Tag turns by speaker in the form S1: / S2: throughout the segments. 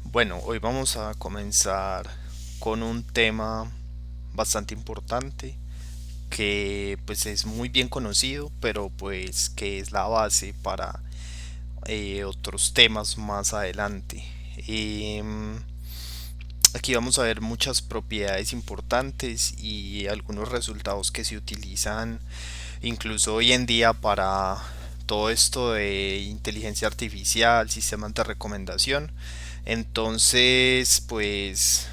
S1: Bueno, hoy vamos a comenzar con un tema bastante importante que pues es muy bien conocido, pero pues que es la base para otros temas más adelante. Em, Aquí vamos a ver muchas propiedades importantes y algunos resultados que se utilizan incluso hoy en día para todo esto de inteligencia artificial, sistemas de recomendación. Entonces, pues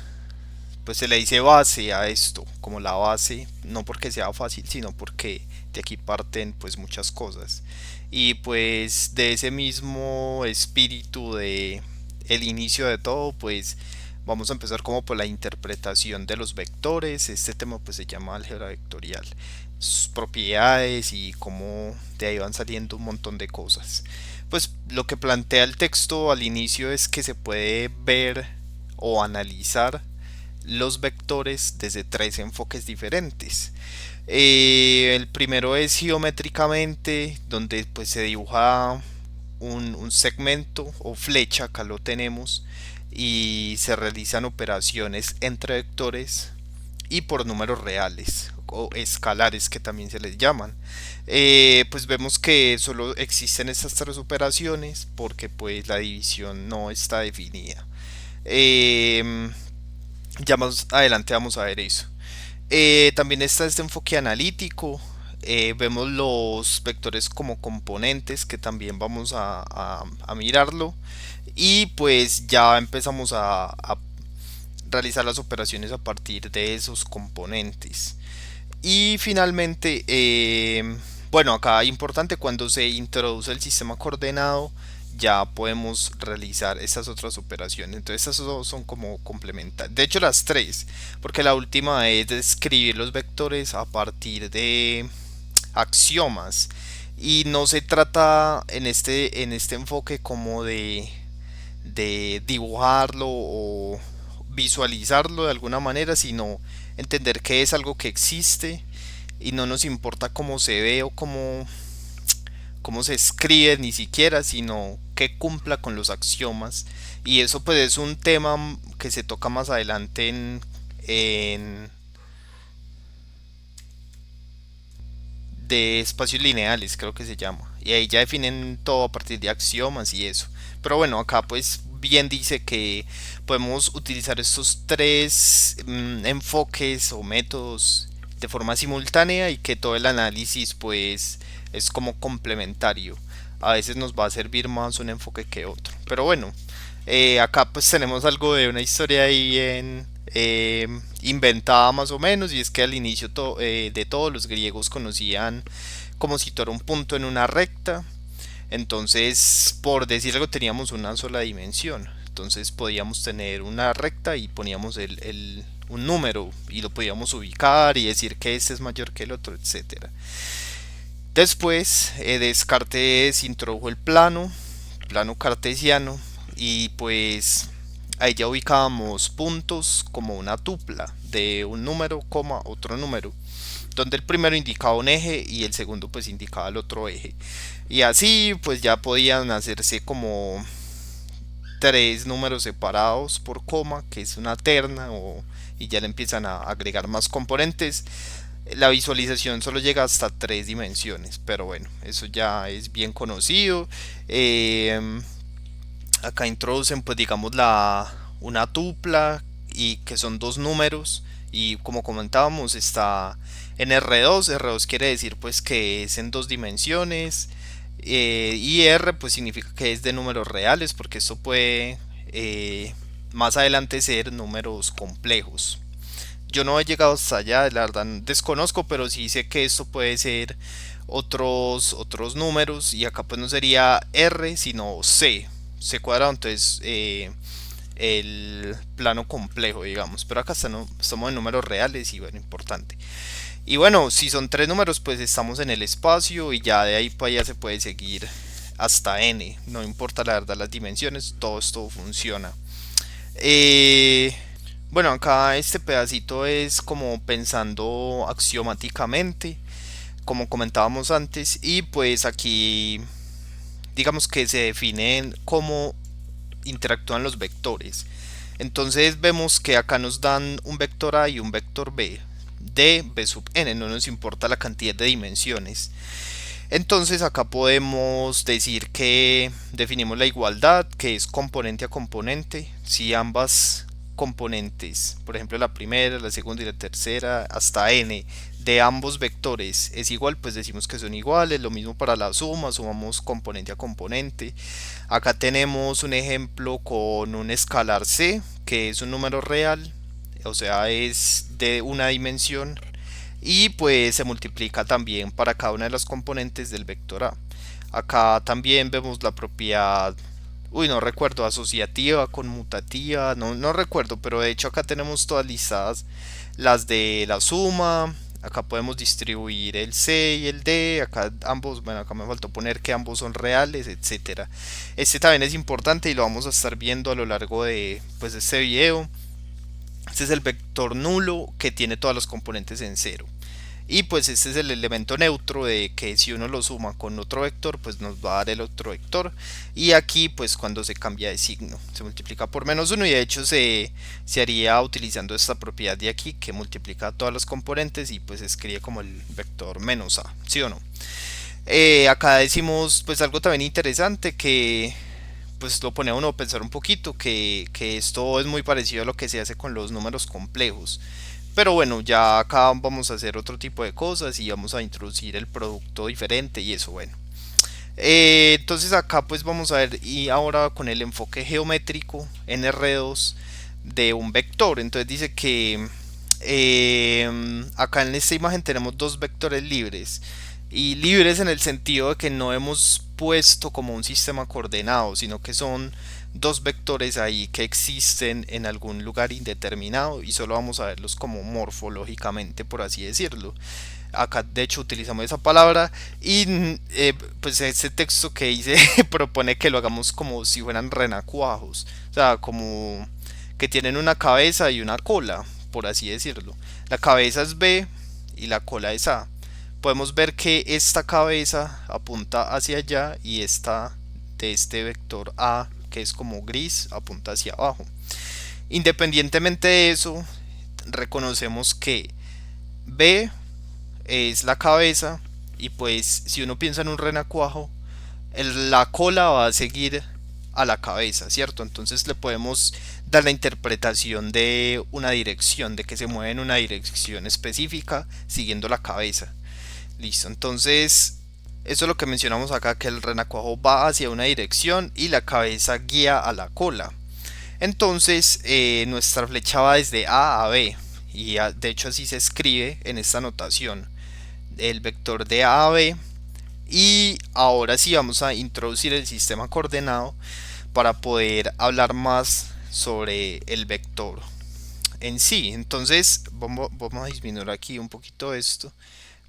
S1: se le dice base a esto, como la base, no porque sea fácil, sino porque de aquí parten pues muchas cosas. Y pues de ese mismo espíritu de el inicio de todo, pues vamos a empezar como por la interpretación de los vectores. Este tema pues se llama álgebra vectorial, sus propiedades y cómo de ahí van saliendo un montón de cosas. Pues lo que plantea el texto al inicio es que se puede ver o analizar los vectores desde tres enfoques diferentes. El primero es geométricamente, donde pues se dibuja un segmento o flecha, acá lo tenemos, y se realizan operaciones entre vectores y por números reales o escalares que también se les llaman. Pues vemos que solo existen estas tres operaciones porque pues la división no está definida. Eh, ya más adelante vamos a ver eso. También está este enfoque analítico. Vemos los vectores como componentes que también vamos a mirarlo. Y pues ya empezamos a realizar las operaciones a partir de esos componentes. Y finalmente, bueno, acá importante cuando se introduce el sistema coordenado, ya podemos realizar estas otras operaciones. Entonces, estas son como complementarias. De hecho, las tres, porque la última es describir los vectores a partir de axiomas. Y no se trata en este enfoque como de dibujarlo o visualizarlo de alguna manera, sino entender que es algo que existe y no nos importa cómo se ve o cómo se escribe ni siquiera, sino que cumpla con los axiomas. Y eso pues es un tema que se toca más adelante en de espacios lineales, creo que se llama. Y ahí ya definen todo a partir de axiomas y eso. Pero bueno, acá pues bien dice que podemos utilizar estos tres enfoques o métodos de forma simultánea y que todo el análisis pues es como complementario. A veces nos va a servir más un enfoque que otro. Pero bueno, acá pues tenemos algo de una historia ahí inventada más o menos, y es que al inicio de todos los griegos conocían como situar un punto en una recta. Entonces, por decir algo, teníamos una sola dimensión. Entonces podíamos tener una recta y poníamos un número y lo podíamos ubicar y decir que este es mayor que el otro, etcétera. Después, Descartes introdujo el plano cartesiano, y pues ahí ya ubicábamos puntos como una tupla de un número, coma, otro número, donde el primero indicaba un eje y el segundo pues indicaba el otro eje. Y así pues ya podían hacerse como tres números separados por coma, que es una terna, y ya le empiezan a agregar más componentes. La visualización solo llega hasta tres dimensiones, pero bueno, eso ya es bien conocido. Eh, Acá introducen pues digamos una tupla y que son dos números, y como comentábamos está en R2. R2 quiere decir pues que es en dos dimensiones, y R pues significa que es de números reales, porque esto puede más adelante ser números complejos. Yo no he llegado hasta allá, la verdad desconozco, pero sí sé que esto puede ser otros números, y acá pues no sería R sino C cuadrado. Entonces el plano complejo, digamos, pero acá estamos en números reales y bueno, importante. Y bueno, si son tres números pues estamos en el espacio, y ya de ahí para allá se puede seguir hasta n, no importa la verdad las dimensiones, todo esto funciona. eh, bueno, acá este pedacito es como pensando axiomáticamente, como comentábamos antes, y pues aquí digamos que se definen como interactúan los vectores. Entonces vemos que acá nos dan un vector A y un vector B de B sub n, no nos importa la cantidad de dimensiones. Entonces acá podemos decir que definimos la igualdad, que es componente a componente. Si ambas componentes, por ejemplo la primera, la segunda y la tercera, hasta n de ambos vectores es igual, pues decimos que son iguales. Lo mismo para la suma, sumamos componente a componente. Acá tenemos un ejemplo con un escalar c, que es un número real, o sea, es de una dimensión y pues se multiplica también para cada una de las componentes del vector A. Acá también vemos la propiedad, no recuerdo, asociativa, conmutativa, no recuerdo, pero de hecho acá tenemos todas listadas las de la suma. Acá podemos distribuir el C y el D, acá ambos, bueno, acá me faltó poner que ambos son reales, etcétera. Este también es importante y lo vamos a estar viendo a lo largo de pues, este video. Este es el vector nulo que tiene todas las componentes en cero. Y pues este es el elemento neutro de que si uno lo suma con otro vector pues nos va a dar el otro vector. Y aquí pues cuando se cambia de signo se multiplica por menos uno, y de hecho se haría utilizando esta propiedad de aquí que multiplica todas las componentes y pues se escribe como el vector menos a, ¿sí o no? Acá decimos pues algo también interesante que pues lo pone a uno a pensar un poquito, que esto es muy parecido a lo que se hace con los números complejos. Pero bueno, ya acá vamos a hacer otro tipo de cosas y vamos a introducir el producto diferente y eso, bueno. Entonces acá pues vamos a ver y ahora con el enfoque geométrico en R2 de un vector. Entonces dice que acá en esta imagen tenemos dos vectores libres, y libres en el sentido de que no hemos puesto como un sistema coordenado, sino que son dos vectores ahí que existen en algún lugar indeterminado y solo vamos a verlos como morfológicamente, por así decirlo. Acá de hecho utilizamos esa palabra y pues ese texto que hice propone que lo hagamos como si fueran renacuajos, o sea, como que tienen una cabeza y una cola, por así decirlo. La cabeza es B y la cola es A. Podemos ver que esta cabeza apunta hacia allá y esta de este vector A, que es como gris, apunta hacia abajo. Independientemente de eso, reconocemos que B es la cabeza y pues si uno piensa en un renacuajo, la cola va a seguir a la cabeza, ¿cierto? Entonces le podemos dar la interpretación de una dirección, de que se mueve en una dirección específica siguiendo la cabeza. Listo, entonces eso es lo que mencionamos acá, que el renacuajo va hacia una dirección y la cabeza guía a la cola. Entonces nuestra flecha va desde A a B y de hecho así se escribe en esta notación el vector de A a B. Y ahora sí vamos a introducir el sistema coordenado para poder hablar más sobre el vector en sí. Entonces vamos a disminuir aquí un poquito esto.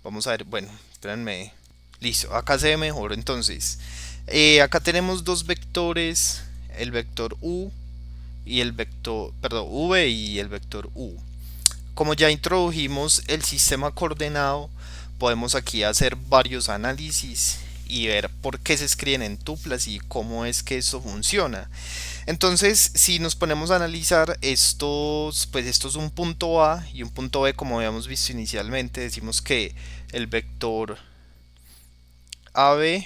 S1: Vamos a ver, bueno, espérenme. Listo, acá se ve mejor. Entonces, acá tenemos dos vectores, el vector u y el vector, perdón, v y el vector u. Como ya introdujimos el sistema coordenado, podemos aquí hacer varios análisis y ver por qué se escriben en tuplas y cómo es que eso funciona. Entonces, si nos ponemos a analizar estos, pues esto es un punto A y un punto B, como habíamos visto inicialmente. Decimos que el vector AB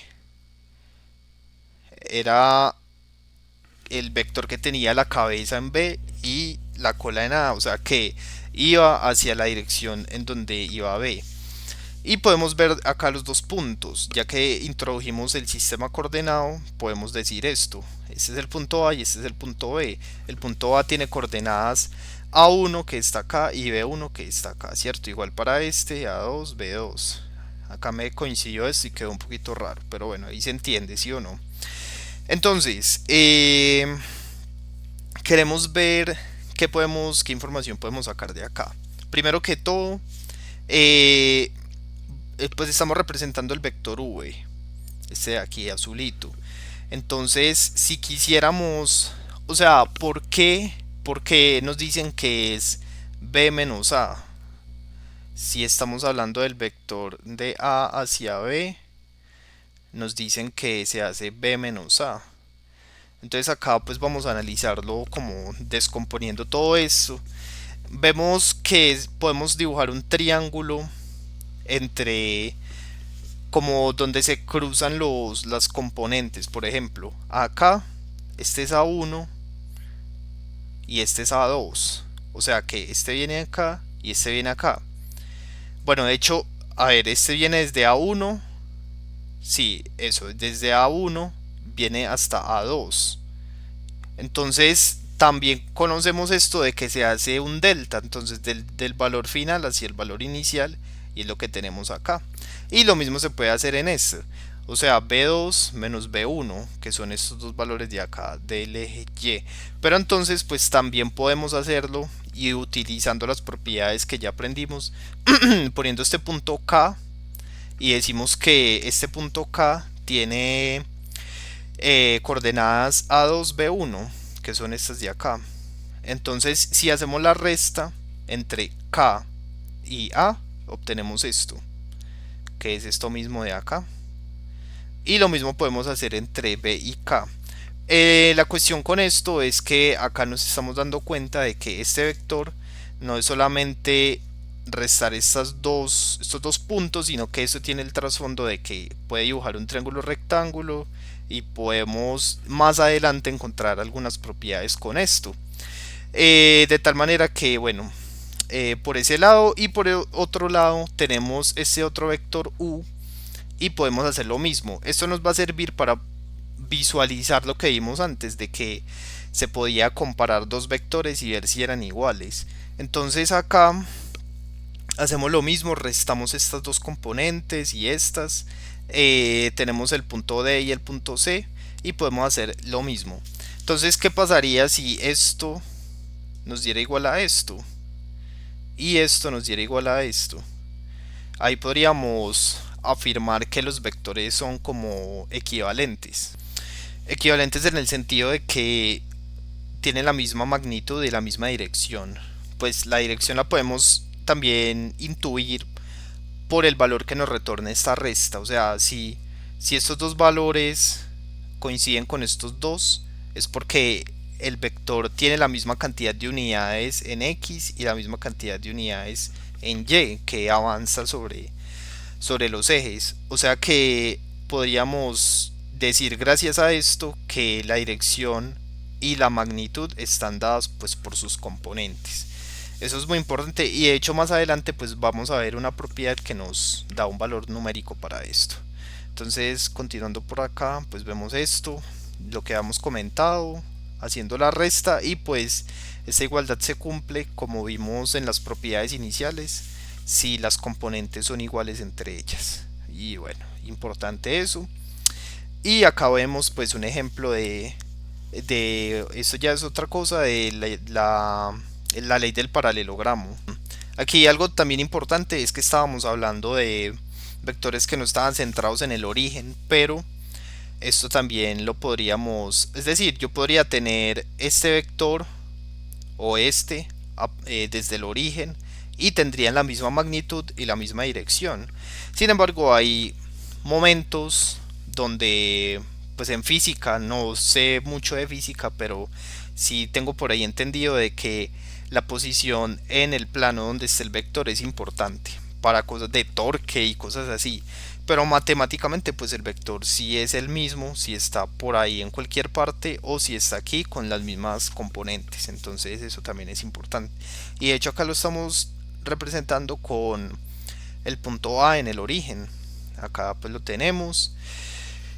S1: era el vector que tenía la cabeza en B y la cola en A, o sea que iba hacia la dirección en donde iba B. Y podemos ver acá los dos puntos, ya que introdujimos el sistema coordenado, podemos decir esto. Este es el punto A y este es el punto B. El punto A tiene coordenadas A1 que está acá y B1 que está acá, ¿cierto? Igual para este, A2, B2. Acá me coincidió esto y quedó un poquito raro, pero bueno, ahí se entiende, ¿sí o no? Entonces, queremos ver qué información podemos sacar de acá. Primero que todo, eh, pues estamos representando el vector v, este de aquí azulito. Entonces, si quisiéramos, o sea, ¿por qué nos dicen que es b menos a? Si estamos hablando del vector de a hacia b, nos dicen que se hace b menos a. Entonces acá pues vamos a analizarlo como descomponiendo todo esto. Vemos que podemos dibujar un triángulo entre como donde se cruzan las componentes. Por ejemplo, acá este es A1 y este es A2. O sea que este viene acá y este viene acá. Bueno, de hecho, a ver, este viene desde A1. Sí, eso, desde A1 viene hasta A2. Entonces, también conocemos esto de que se hace un delta, entonces del valor final hacia el valor inicial, y es lo que tenemos acá. Y lo mismo se puede hacer en este. O sea, B2 menos B1, que son estos dos valores de acá del eje Y. Pero entonces, pues también podemos hacerlo y utilizando las propiedades que ya aprendimos, poniendo este punto K y decimos que este punto K tiene coordenadas A2, B1, que son estas de acá. Entonces, si hacemos la resta entre K y A, obtenemos esto, que es esto mismo de acá. Y lo mismo podemos hacer entre B y K. La cuestión con esto es que acá nos estamos dando cuenta de que este vector no es solamente restar estos dos puntos, sino que eso tiene el trasfondo de que puede dibujar un triángulo rectángulo y podemos más adelante encontrar algunas propiedades con esto. De tal manera que, bueno, por ese lado y por el otro lado tenemos ese otro vector u y podemos hacer lo mismo. Esto nos va a servir para visualizar lo que vimos antes de que se podía comparar dos vectores y ver si eran iguales. Entonces acá hacemos lo mismo, restamos estas dos componentes y estas, tenemos el punto D y el punto C y podemos hacer lo mismo. Entonces, ¿qué pasaría si esto nos diera igual a esto y esto nos diera igual a esto? Ahí podríamos afirmar que los vectores son como equivalentes. Equivalentes en el sentido de que tienen la misma magnitud y la misma dirección. Pues la dirección la podemos también intuir por el valor que nos retorna esta resta. O sea, si estos dos valores coinciden con estos dos, es porque el vector tiene la misma cantidad de unidades en X y la misma cantidad de unidades en Y que avanza sobre los ejes. O sea que podríamos decir gracias a esto que la dirección y la magnitud están dadas pues por sus componentes. Eso es muy importante y de hecho más adelante pues vamos a ver una propiedad que nos da un valor numérico para esto. Entonces, continuando por acá, pues vemos esto, lo que habíamos comentado, haciendo la resta y pues esta igualdad se cumple como vimos en las propiedades iniciales si las componentes son iguales entre ellas. Y bueno, importante eso. Y acá vemos pues un ejemplo de esto ya es otra cosa de la ley del paralelogramo. Aquí algo también importante es que estábamos hablando de vectores que no estaban centrados en el origen, pero esto también lo podríamos, es decir, yo podría tener este vector o este desde el origen y tendrían la misma magnitud y la misma dirección. Sin embargo, hay momentos donde, pues en física, no sé mucho de física, pero sí tengo por ahí entendido de que la posición en el plano donde está el vector es importante para cosas de torque y cosas así. Pero matemáticamente pues el vector sí es el mismo si está por ahí en cualquier parte o si está aquí con las mismas componentes. Entonces eso también es importante. Y de hecho acá lo estamos representando con el punto A en el origen. Acá pues lo tenemos.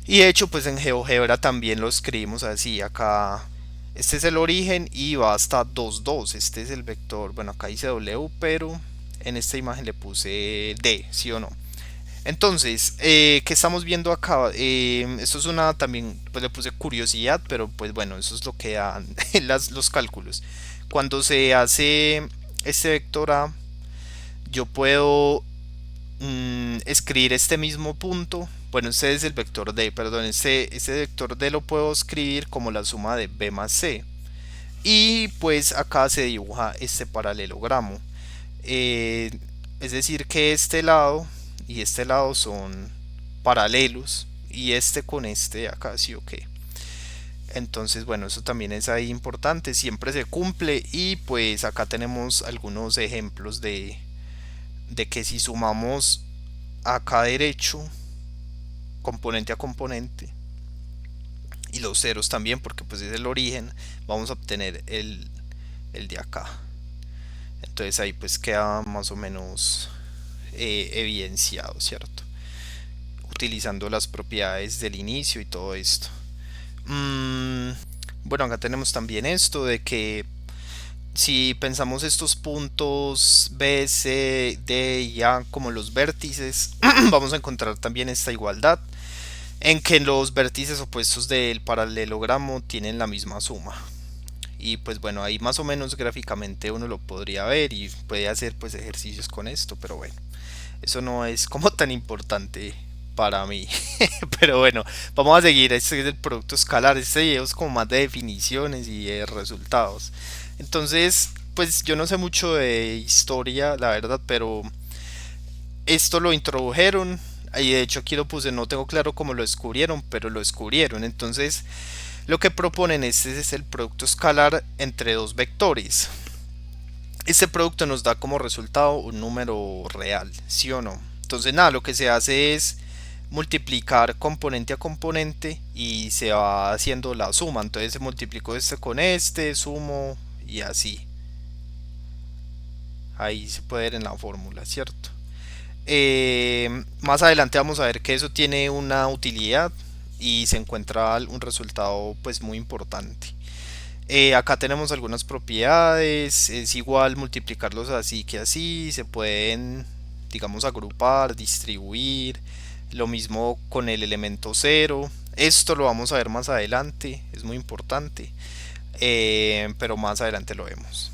S1: Y de hecho pues en GeoGebra también lo escribimos así. Acá este es el origen y va hasta 2, 2. Este es el vector. Bueno, acá dice W, pero en esta imagen le puse D, ¿sí o no? Entonces, ¿qué estamos viendo acá? Esto es una también, pues le puse curiosidad, pero pues bueno, eso es lo que dan los cálculos. Cuando se hace este vector A, yo puedo escribir este mismo punto. Bueno, este es el vector D, perdón, este vector D lo puedo escribir como la suma de B más C. Y pues acá se dibuja este paralelogramo. Eh, es decir, que este lado y este lado son paralelos y este con este de acá, sí o qué. Entonces, bueno, eso también es ahí importante, siempre se cumple y pues acá tenemos algunos ejemplos de que si sumamos acá derecho, componente a componente, y los ceros también, porque pues es el origen, vamos a obtener el de acá. Entonces ahí pues queda más o menos evidenciado, ¿cierto? Utilizando las propiedades del inicio y todo esto. Mm, bueno, acá tenemos también esto de que si pensamos estos puntos B, C, D y A como los vértices, vamos a encontrar también esta igualdad en que los vértices opuestos del paralelogramo tienen la misma suma. Y pues bueno, ahí más o menos gráficamente uno lo podría ver y puede hacer pues ejercicios con esto, pero bueno, eso no es como tan importante para mí. Pero bueno, vamos a seguir. Este es el producto escalar. Este video es como más de definiciones y de resultados. Entonces, pues yo no sé mucho de historia, la verdad, pero esto lo introdujeron. Y de hecho aquí lo puse, no tengo claro cómo lo descubrieron, pero lo descubrieron. Entonces, lo que proponen es el producto escalar entre dos vectores. Este producto nos da como resultado un número real, ¿sí o no? Entonces nada, lo que se hace es multiplicar componente a componente y se va haciendo la suma. Entonces se multiplicó este con este, sumo y así. Ahí se puede ver en la fórmula, ¿cierto? Más adelante vamos a ver que eso tiene una utilidad y se encuentra un resultado pues muy importante. Acá tenemos algunas propiedades, es igual multiplicarlos así que así, se pueden, digamos, agrupar, distribuir, lo mismo con el elemento cero. Esto lo vamos a ver más adelante, es muy importante, pero más adelante lo vemos.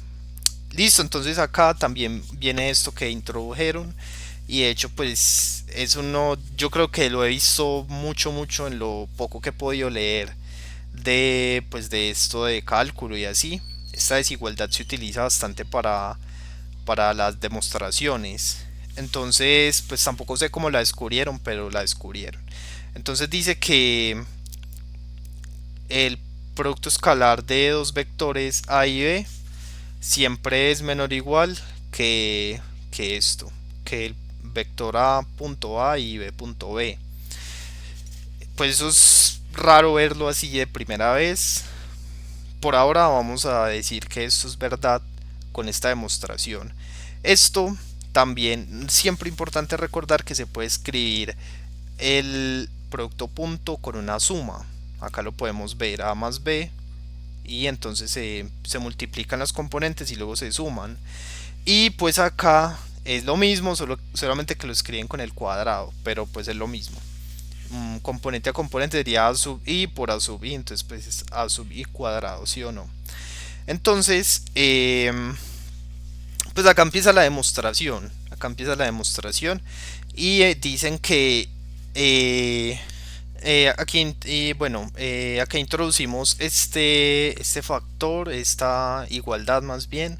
S1: Listo, entonces acá también viene esto que introdujeron y de hecho pues eso no, yo creo que lo he visto mucho en lo poco que he podido leer de pues de esto de cálculo y así. Esta desigualdad se utiliza bastante para las demostraciones. Entonces, pues tampoco sé cómo la descubrieron, pero la descubrieron. Entonces dice que el producto escalar de dos vectores A y B siempre es menor o igual que esto, que el vector A punto A y B punto B. Pues eso es raro verlo así de primera vez. Por ahora vamos a decir que esto es verdad con esta demostración. Esto también siempre importante recordar que se puede escribir el producto punto con una suma. Acá lo podemos ver A más B y entonces se multiplican las componentes y luego se suman. Y pues acá es lo mismo, solamente que lo escriben con el cuadrado, pero pues es lo mismo. Componente a componente sería a sub i por a sub i, entonces pues es a sub i cuadrado, ¿sí o no? Entonces, pues acá empieza la demostración, y dicen que aquí, bueno, acá introducimos este factor, esta igualdad más bien,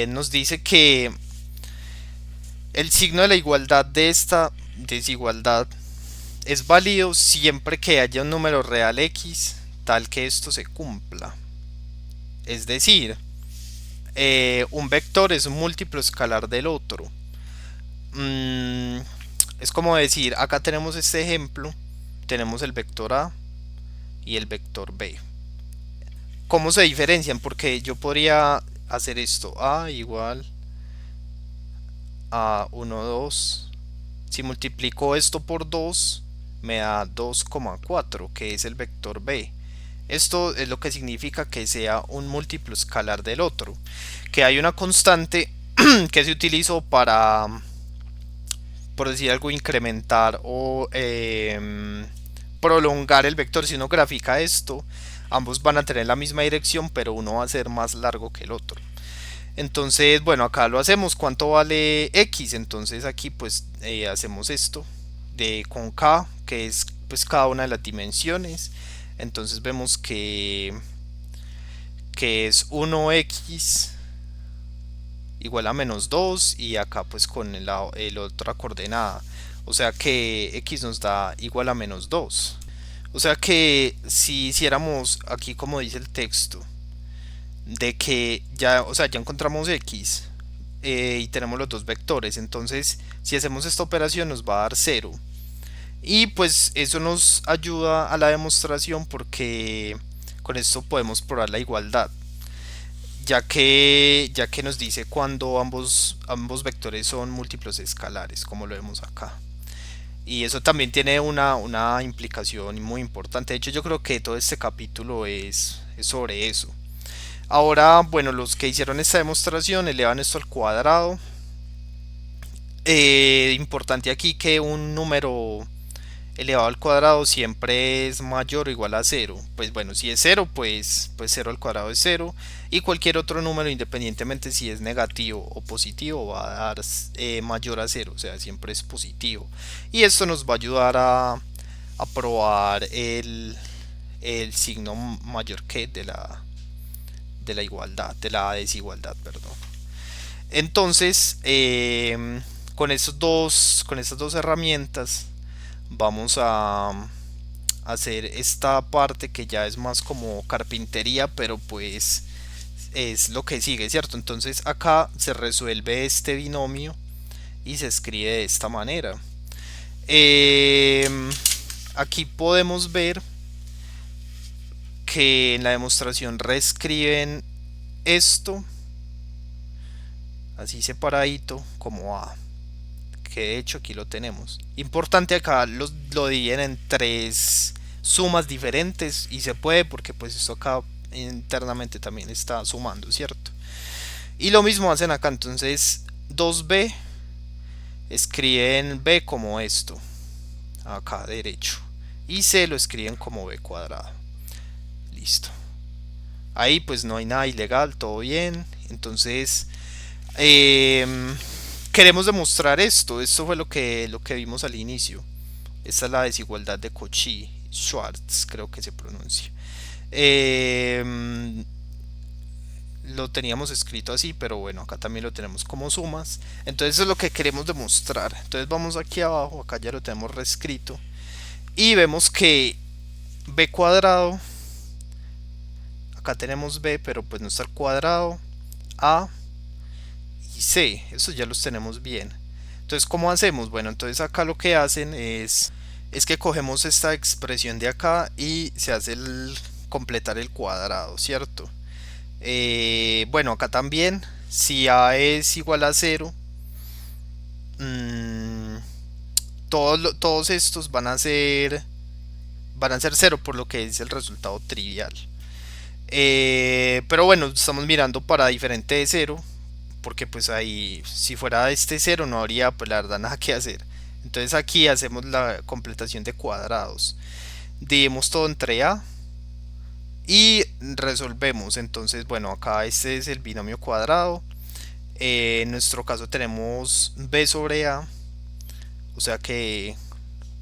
S1: nos dice que el signo de la igualdad de esta desigualdad es válido siempre que haya un número real x tal que esto se cumpla. Es decir, un vector es un múltiplo escalar del otro. Mm, es como decir, acá tenemos este ejemplo, tenemos el vector A y el vector B. ¿Cómo se diferencian? Porque yo podría hacer esto, A igual a 1, 2. Si multiplico esto por 2, me da 2,4, que es el vector B. Esto es lo que significa que sea un múltiplo escalar del otro. Que hay una constante que se utilizó para, por decir algo, incrementar o prolongar el vector. Si uno grafica esto, ambos van a tener la misma dirección, pero uno va a ser más largo que el otro. Entonces, bueno, acá lo hacemos. ¿Cuánto vale x? Entonces aquí pues hacemos esto de con k, que es pues cada una de las dimensiones. Entonces vemos que es 1x igual a menos 2 y acá pues con el otra coordenada. O sea que x nos da igual a menos 2. O sea que si hiciéramos aquí como dice el texto, de que ya, o sea, ya encontramos x y tenemos los dos vectores, entonces si hacemos esta operación nos va a dar cero. Y pues eso nos ayuda a la demostración porque con esto podemos probar la igualdad, ya que nos dice cuando ambos vectores son múltiplos escalares, como lo vemos acá. Y eso también tiene una implicación muy importante. De hecho, yo creo que todo este capítulo es sobre eso. Ahora, bueno, los que hicieron esta demostración elevan esto al cuadrado. Importante aquí que un número elevado al cuadrado siempre es mayor o igual a cero. Pues bueno, si es cero, pues cero al cuadrado es cero. Y cualquier otro número, independientemente si es negativo o positivo, va a dar mayor a cero. O sea, siempre es positivo. Y esto nos va a ayudar a probar el signo mayor que de la igualdad, de la desigualdad, perdón. Entonces, con estas dos herramientas vamos a hacer esta parte que ya es más como carpintería, pero pues es lo que sigue, ¿cierto? Entonces acá se resuelve este binomio y se escribe de esta manera. Eh, Aquí podemos ver que en la demostración reescriben esto así separadito como A, que de hecho aquí lo tenemos. Importante, acá lo dividen en tres sumas diferentes y se puede porque pues esto acá internamente también está sumando, ¿cierto? Y lo mismo hacen acá, entonces 2b escriben b como esto, acá derecho, y c lo escriben como b cuadrado. Listo. Ahí pues no hay nada ilegal, todo bien. Entonces eh, queremos demostrar esto. Esto fue lo que vimos al inicio. Esta es la desigualdad de Cauchy-Schwarz, creo que se pronuncia. Eh, lo teníamos escrito así, pero bueno, acá también lo tenemos como sumas. Entonces eso es lo que queremos demostrar. Entonces vamos aquí abajo, acá ya lo tenemos reescrito. Y vemos que b cuadrado, acá tenemos b, pero pues no está al cuadrado, a y c, eso ya los tenemos bien. Entonces, ¿cómo hacemos? Bueno, entonces acá lo que hacen es que cogemos esta expresión de acá y se hace el completar el cuadrado, ¿cierto? Bueno, acá también, si a es igual a cero, mmm, todos estos van a ser cero, por lo que es el resultado trivial. Pero bueno, estamos mirando para diferente de cero, porque pues ahí si fuera este cero no habría pues la verdad nada que hacer. Entonces aquí hacemos la completación de cuadrados, dividimos todo entre a y resolvemos. Entonces bueno, acá este es el binomio cuadrado. En nuestro caso tenemos b sobre a, o sea que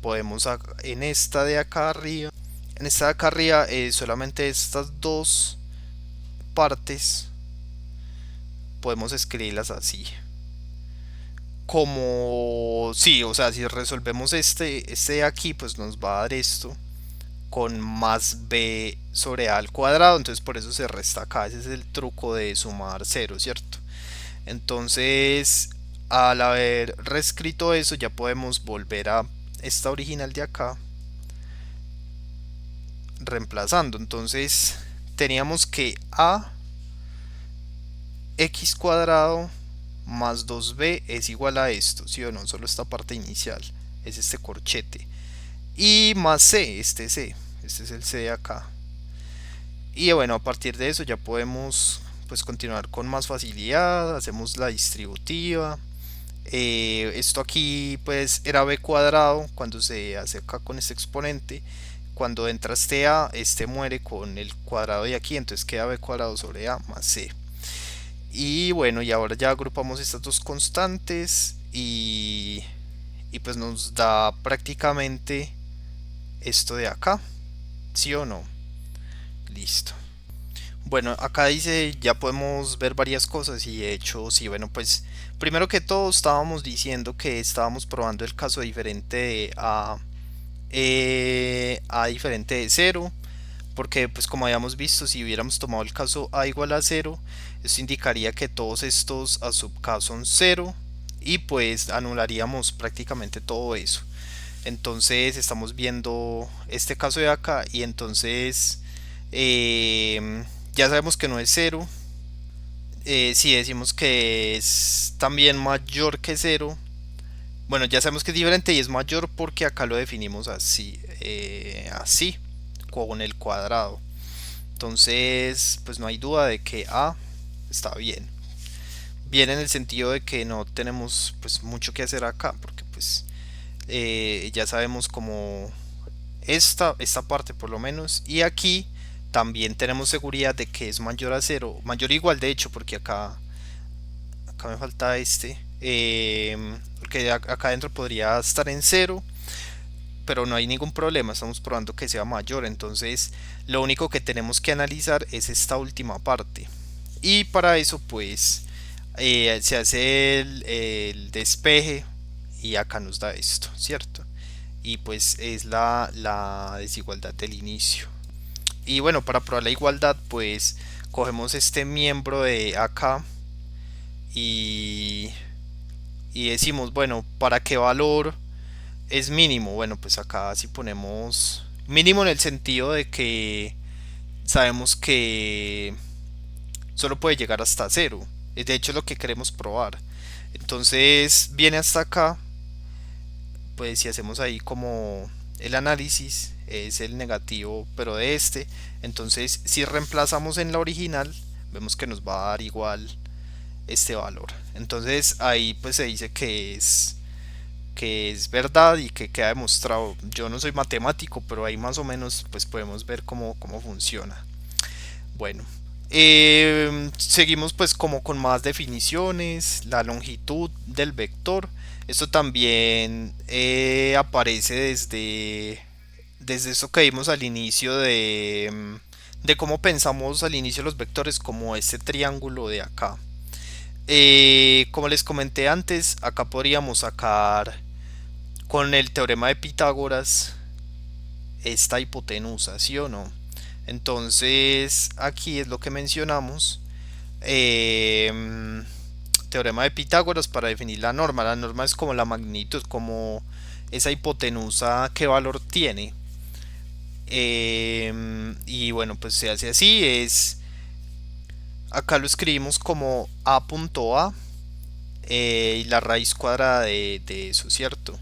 S1: podemos en esta de acá arriba, solamente estas dos partes podemos escribirlas así. Como, sí, o sea, si resolvemos este de aquí, pues nos va a dar esto con más b sobre a al cuadrado, entonces por eso se resta acá. Ese es el truco de sumar cero, ¿cierto? Entonces, al haber reescrito eso, ya podemos volver a esta original de acá, reemplazando. Entonces, teníamos que a x cuadrado más 2b es igual a esto, ¿sí o no? Solo esta parte inicial, es este corchete. Y más c, este es el c de acá. Y bueno, a partir de eso ya podemos pues continuar con más facilidad, hacemos la distributiva. Esto aquí pues era b cuadrado cuando se hace acá con este exponente. Cuando entra este a, este muere con el cuadrado de aquí, entonces queda b cuadrado sobre a más c. Y bueno, y ahora ya agrupamos estas dos constantes y pues nos da prácticamente esto de acá, ¿sí o no? Listo. Bueno, acá dice, ya podemos ver varias cosas y de hecho, sí, bueno, pues primero que todo estábamos diciendo que estábamos probando el caso diferente de a a diferente de cero, porque pues como habíamos visto, si hubiéramos tomado el caso a igual a cero, esto indicaría que todos estos a sub k son cero y pues anularíamos prácticamente todo eso. Entonces estamos viendo este caso de acá y entonces ya sabemos que no es cero. Si decimos que es también mayor que cero, bueno, ya sabemos que es diferente y es mayor porque acá lo definimos así, así, con el cuadrado. Entonces, pues no hay duda de que A está bien. Bien en el sentido de que no tenemos pues mucho que hacer acá, porque pues ya sabemos como esta parte por lo menos. Y aquí también tenemos seguridad de que es mayor a cero, mayor o igual de hecho, porque acá me falta este. Porque acá adentro podría estar en cero, pero no hay ningún problema, estamos probando que sea mayor. Entonces lo único que tenemos que analizar es esta última parte. Y para eso pues se hace el despeje y acá nos da esto, ¿cierto? Y pues es la desigualdad del inicio. Y bueno, para probar la igualdad pues cogemos este miembro de acá y, y decimos, bueno, ¿para qué valor es mínimo? Bueno, pues acá si ponemos mínimo en el sentido de que sabemos que solo puede llegar hasta cero. De hecho es lo que queremos probar. Entonces viene hasta acá, pues si hacemos ahí como el análisis es el negativo pero de este, entonces si reemplazamos en la original vemos que nos va a dar igual este valor. Entonces ahí pues se dice que es verdad y que queda demostrado. Yo no soy matemático, pero ahí más o menos pues podemos ver cómo funciona. Bueno, seguimos pues como con más definiciones, la longitud del vector. Esto también aparece desde eso que vimos al inicio de cómo pensamos al inicio los vectores como este triángulo de acá. Como les comenté antes, acá podríamos sacar con el teorema de Pitágoras esta hipotenusa, ¿sí o no? Entonces aquí es lo que mencionamos. eh, Teorema de Pitágoras para definir la norma. La norma es como la magnitud, como esa hipotenusa qué valor tiene. Y bueno, pues se hace así. Acá lo escribimos como a.a y la raíz cuadrada de eso, ¿cierto?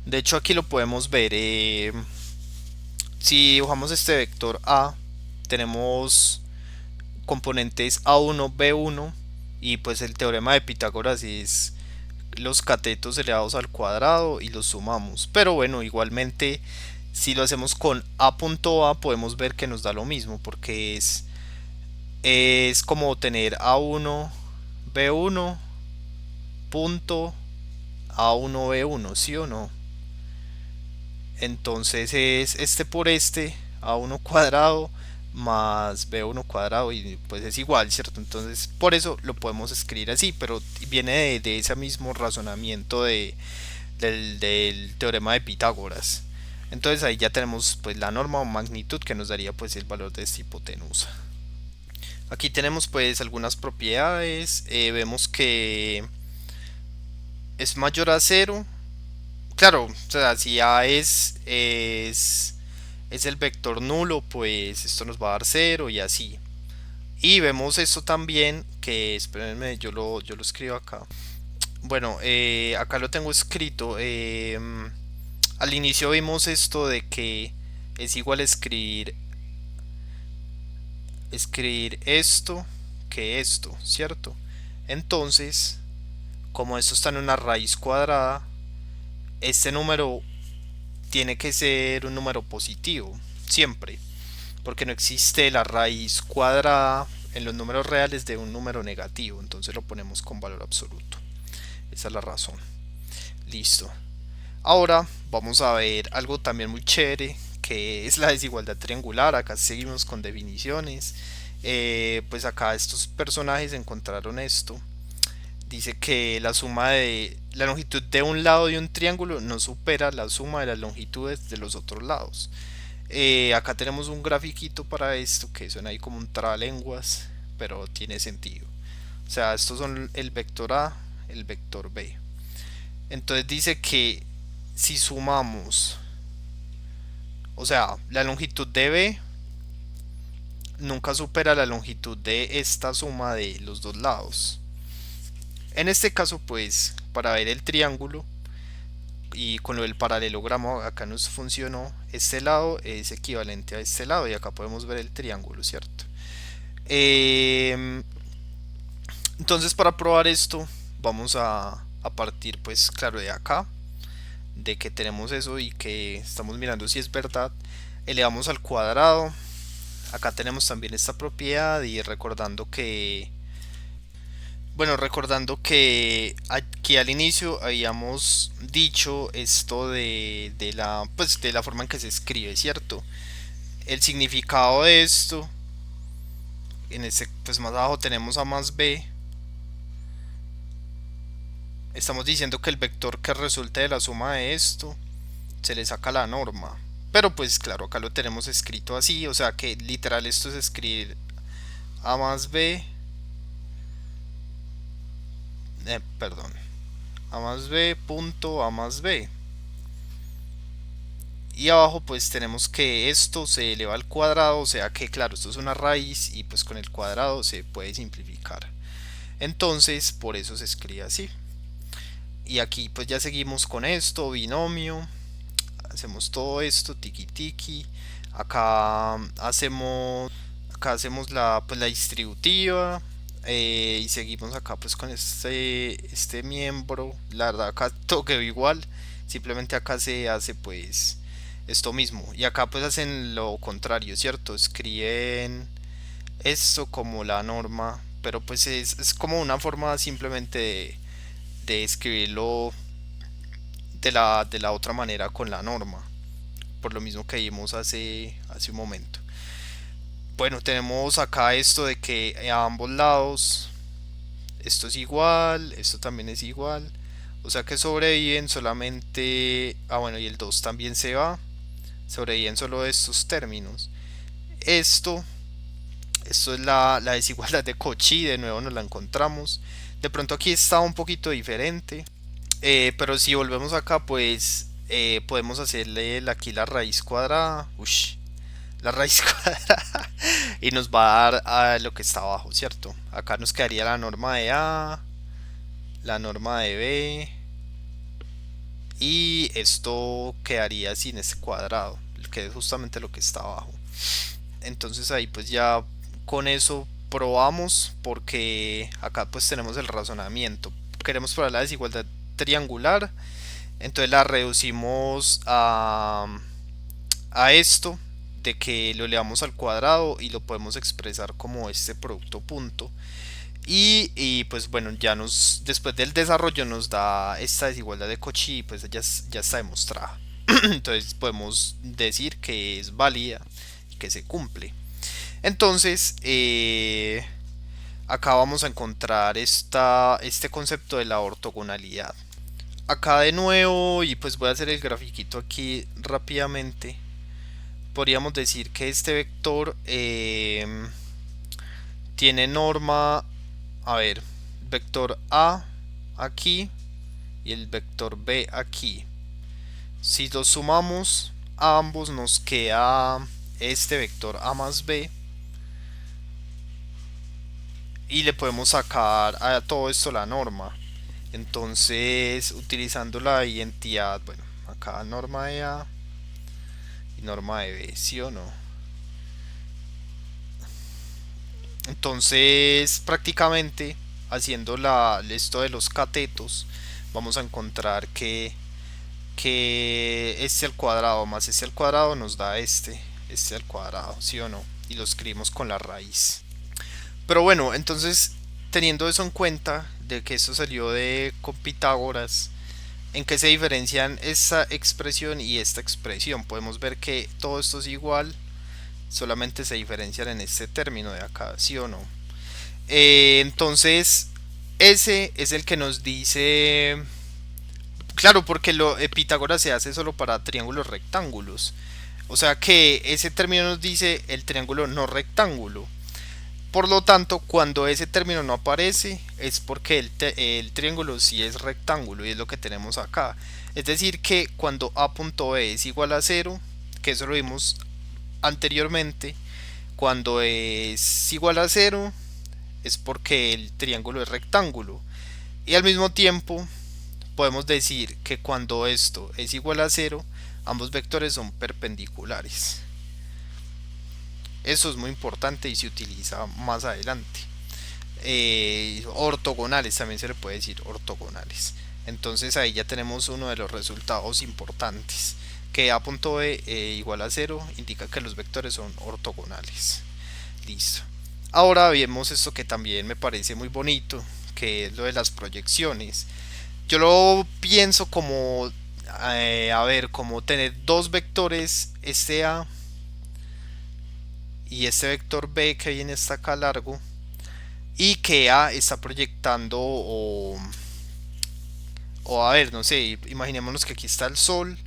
S1: De hecho aquí lo podemos ver. Si dibujamos este vector a, tenemos componentes a1, b1 y pues el teorema de Pitágoras es los catetos elevados al cuadrado y los sumamos. Pero bueno, igualmente si lo hacemos con a.a podemos ver que nos da lo mismo porque es como tener a1, b1 punto a1, b1, ¿sí o no? Entonces es este por este a1 cuadrado más b1 cuadrado y pues es igual, ¿cierto? Entonces por eso lo podemos escribir así, pero viene de ese mismo razonamiento del teorema de Pitágoras. Entonces ahí ya tenemos pues la norma o magnitud que nos daría pues el valor de esta hipotenusa. Aquí tenemos pues algunas propiedades, vemos que es mayor a cero. Claro, o sea, si A es el vector nulo, pues esto nos va a dar cero y así. Y vemos esto también, que espérenme, yo lo escribo acá. Bueno, acá lo tengo escrito. Al inicio vimos esto de que es igual a escribir esto que esto, ¿cierto? Entonces, como esto está en una raíz cuadrada, este número tiene que ser un número positivo, siempre, porque no existe la raíz cuadrada en los números reales de un número negativo, entonces lo ponemos con valor absoluto. Esa es la razón. Listo. Ahora vamos a ver algo también muy chévere, que es la desigualdad triangular. Acá seguimos con definiciones. Pues acá estos personajes encontraron esto. dice que la suma de la longitud de un lado de un triángulo no supera la suma de las longitudes de los otros lados. Acá tenemos un grafiquito para esto que suena ahí como un trabalenguas, pero tiene sentido. O sea, estos son el vector A, el vector B. Entonces dice que si sumamos, o sea, la longitud de B nunca supera la longitud de esta suma de los dos lados. En este caso, pues, para ver el triángulo y con lo del paralelogramo acá nos funcionó, este lado es equivalente a este lado y acá podemos ver el triángulo, ¿cierto? Entonces para probar esto vamos a partir pues claro de acá, de que tenemos eso y que estamos mirando si es verdad. Elevamos al cuadrado. Acá tenemos también esta propiedad y recordando que, bueno, recordando que aquí al inicio habíamos dicho esto pues, de la forma en que se escribe, ¿cierto? El significado de esto, en este, pues más abajo tenemos a más b. Estamos diciendo que el vector que resulte de la suma de esto se le saca la norma. Pero pues claro, acá lo tenemos escrito así, o sea que literal esto es escribir a más b, perdón, a más b punto a más b. Y abajo pues tenemos que esto se eleva al cuadrado, o sea que claro, esto es una raíz y pues con el cuadrado se puede simplificar. Entonces por eso se escribe así. Y aquí pues ya seguimos con esto, binomio. Hacemos todo esto, tiki tiki. Acá hacemos la, pues, la distributiva. Y seguimos acá pues con este miembro. La verdad acá todo quedó igual. Simplemente acá se hace pues esto mismo. Y acá pues hacen lo contrario, ¿cierto? Escriben esto como la norma. Pero pues es como una forma simplemente de escribirlo de la otra manera con la norma, por lo mismo que vimos hace un momento. Bueno, tenemos acá esto de que a ambos lados esto es igual, esto también es igual, o sea que sobreviven solamente, bueno, y el 2 también se va, sobreviven solo estos términos. Esto, esto es la desigualdad de Cauchy, de nuevo nos la encontramos. De pronto aquí está un poquito diferente. Pero si volvemos acá, pues podemos hacerle aquí la raíz cuadrada. Ush, la raíz cuadrada. Y nos va a dar a lo que está abajo, ¿cierto? Acá nos quedaría la norma de A, la norma de B. Y esto quedaría sin este cuadrado, que es justamente lo que está abajo. Entonces ahí pues ya con eso probamos porque acá pues tenemos el razonamiento. Queremos probar la desigualdad triangular. Entonces la reducimos a esto de que lo elevamos al cuadrado y lo podemos expresar como este producto punto. Y pues bueno, después del desarrollo nos da esta desigualdad de Cauchy y pues ya está demostrada. Entonces podemos decir que es válida y que se cumple. Entonces, acá vamos a encontrar este concepto de la ortogonalidad. Acá de nuevo, y pues voy a hacer el grafiquito aquí rápidamente. Podríamos decir que este vector tiene norma, a ver, vector A aquí y el vector B aquí. Si los sumamos a ambos nos queda este vector A más B y le podemos sacar a todo esto la norma. Entonces, utilizando la identidad, bueno, acá norma de A y norma de B, ¿sí o no? Entonces, prácticamente haciendo esto de los catetos, vamos a encontrar que este al cuadrado más este al cuadrado nos da este al cuadrado, ¿sí o no? Y lo escribimos con la raíz. Pero bueno, entonces teniendo eso en cuenta, de que esto salió de con Pitágoras, ¿en qué se diferencian esta expresión y esta expresión? Podemos ver que todo esto es igual, solamente se diferencian en este término de acá, ¿sí o no? Entonces, ese es el que nos dice, claro, porque Pitágoras se hace solo para triángulos rectángulos. O sea que ese término nos dice el triángulo no rectángulo. Por lo tanto, cuando ese término no aparece, es porque el triángulo sí es rectángulo y es lo que tenemos acá. Es decir, que cuando a.b es igual a cero, que eso lo vimos anteriormente, cuando es igual a cero es porque el triángulo es rectángulo. Y al mismo tiempo podemos decir que cuando esto es igual a cero, ambos vectores son perpendiculares. Eso es muy importante y se utiliza más adelante. Ortogonales también se le puede decir ortogonales. Entonces ahí ya tenemos uno de los resultados importantes, que a.b igual a cero indica que los vectores son ortogonales. Listo. Ahora vemos esto que también me parece muy bonito, que es lo de las proyecciones. Yo lo pienso como, a ver, como tener dos vectores, este A y este vector B que viene hasta acá largo, y que A está proyectando o a ver, no sé, imaginémonos que aquí está el Sol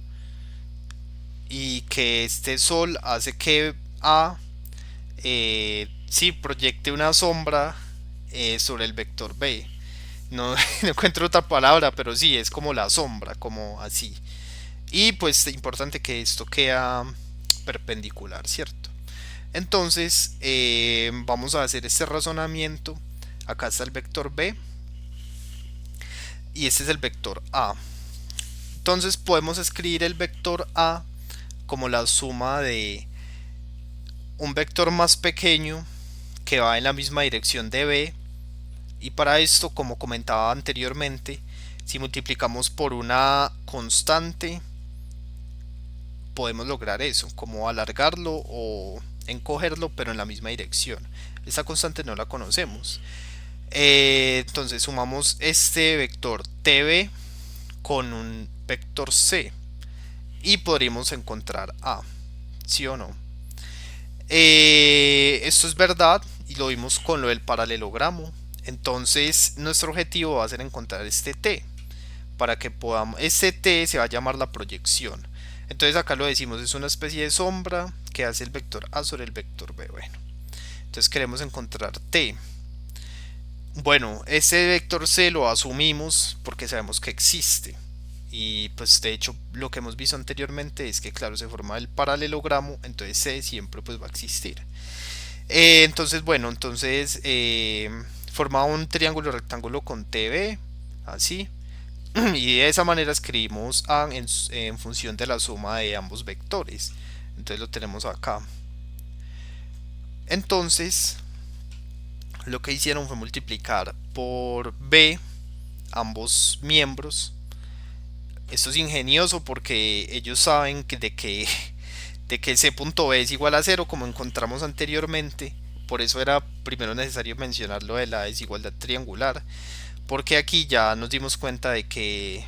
S1: y que este Sol hace que A sí proyecte una sombra sobre el vector B. No, no encuentro otra palabra, pero sí, es como la sombra, como así. Y pues importante que esto queda perpendicular, ¿cierto? Entonces vamos a hacer este razonamiento. Acá está el vector B y este es el vector A. Entonces podemos escribir el vector A como la suma de un vector más pequeño que va en la misma dirección de B, y para esto, como comentaba anteriormente, si multiplicamos por una constante podemos lograr eso, como alargarlo o encogerlo pero en la misma dirección. Esta constante no la conocemos. Entonces sumamos este vector tb con un vector c y podríamos encontrar a, ¿sí o no? Esto es verdad y lo vimos con lo del paralelogramo. Entonces nuestro objetivo va a ser encontrar este t, para que podamos, este t se va a llamar la proyección. Entonces acá lo decimos, es una especie de sombra que hace el vector a sobre el vector b. Bueno, entonces queremos encontrar t. Bueno, este vector c lo asumimos porque sabemos que existe. Y pues de hecho lo que hemos visto anteriormente es que claro, se forma el paralelogramo, entonces c siempre pues va a existir. Entonces bueno, entonces forma un triángulo rectángulo con tb, así. Y de esa manera escribimos a en función de la suma de ambos vectores. Entonces lo tenemos acá. Entonces lo que hicieron fue multiplicar por b ambos miembros. Esto es ingenioso porque ellos saben de que c punto b es igual a cero, como encontramos anteriormente. Por eso era primero necesario mencionar lo de la desigualdad triangular, porque aquí ya nos dimos cuenta de que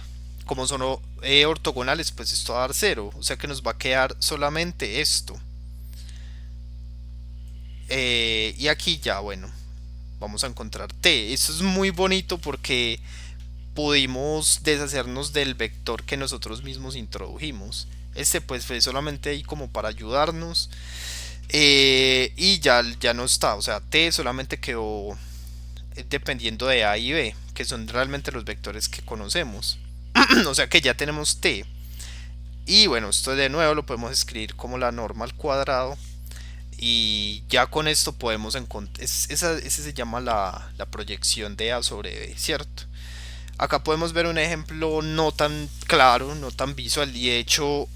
S1: como son ortogonales, pues esto va a dar cero, o sea que nos va a quedar solamente esto. Y aquí ya, bueno, vamos a encontrar t. Esto es muy bonito porque pudimos deshacernos del vector que nosotros mismos introdujimos. Este pues fue solamente ahí como para ayudarnos, y ya no está, o sea, t solamente quedó dependiendo de a y b, que son realmente los vectores que conocemos. O sea que ya tenemos t. Y bueno, esto de nuevo lo podemos escribir como la norma al cuadrado. Y ya con esto podemos encontrar, ese se llama la proyección de a sobre b, ¿cierto? Acá podemos ver un ejemplo no tan claro, no tan visual, y de hecho